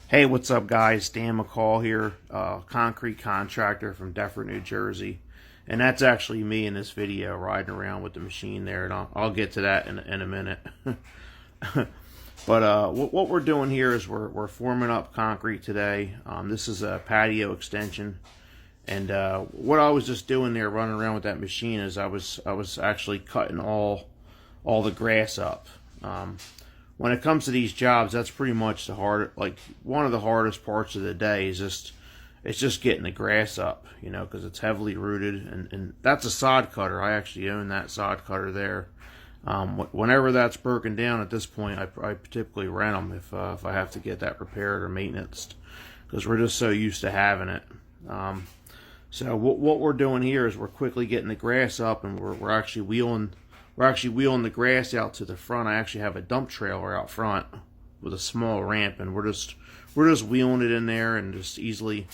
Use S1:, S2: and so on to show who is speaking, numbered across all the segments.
S1: Hey, what's up, guys? Dan McCall here, concrete contractor from Deptford, New Jersey. And that's actually me in this video riding around with the machine there, and I'll get to that in a minute. But what we're doing here is we're forming up concrete today. This is a patio extension, and what I was just doing there, running around with that machine, is I was actually cutting all the grass up. When it comes to these jobs, that's pretty much one of the hardest parts of the day is just getting the grass up, because it's heavily rooted, and that's a sod cutter. I actually own that sod cutter there. Whenever that's broken down at this point, I typically rent them if I have to get that repaired or maintenanced, because we're just so used to having it. So what we're doing here is we're quickly getting the grass up, and we're actually wheeling the grass out to the front. I actually have a dump trailer out front with a small ramp, and we're just wheeling it in there and just easily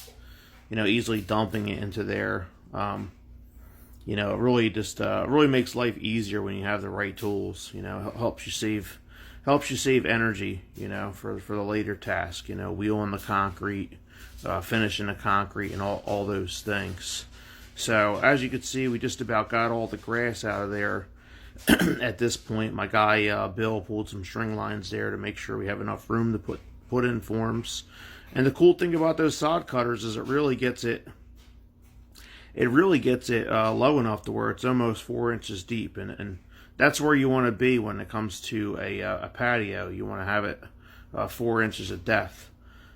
S1: dumping it into there. It really makes life easier when you have the right tools. Helps you save energy, for the later task. Wheeling the concrete, finishing the concrete, and all those things. So as you can see, we just about got all the grass out of there. At this point, my guy Bill pulled some string lines there to make sure we have enough room to put in forms. And the cool thing about those sod cutters is it really gets it low enough to where it's almost 4 inches deep, and that's where you want to be when it comes to a patio. You want to have it 4 inches of depth.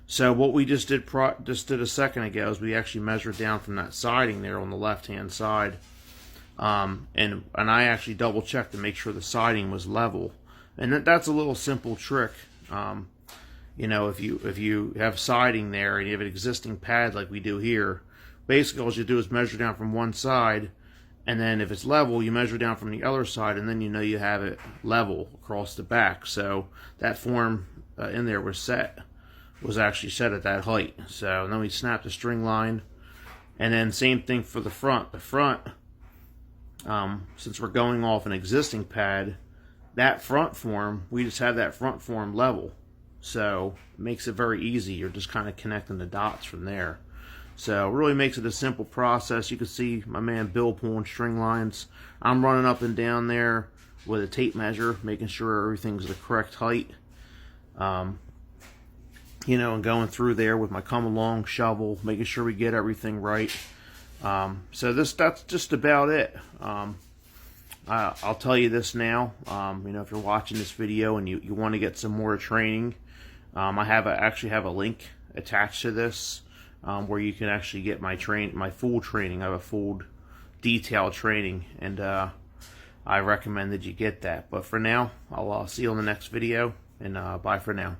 S1: So what we just did a second ago is we actually measured down from that siding there on the left hand side. And I actually double checked to make sure the siding was level, and that's a little simple trick. If you have siding there and you have an existing pad like we do here, basically all you do is measure down from one side, and then if it's level, you measure down from the other side, and then you have it level across the back. So that form in there was actually set at that height. So then we snapped the string line, and then same thing for the front. The front. Since we're going off an existing pad, that front form, we just have that front form level. So it makes it very easy. You're just kind of connecting the dots from there. So it really makes it a simple process. You can see my man Bill pulling string lines. I'm running up and down there with a tape measure, making sure everything's the correct height. And going through there with my come along shovel, making sure we get everything right. So that's just about it. I'll tell you this now. If you're watching this video and you want to get some more training, I actually have a link attached to this, where you can actually get my full training. I have a full detailed training, and I recommend that you get that. But for now, I'll see you on the next video, and bye for now.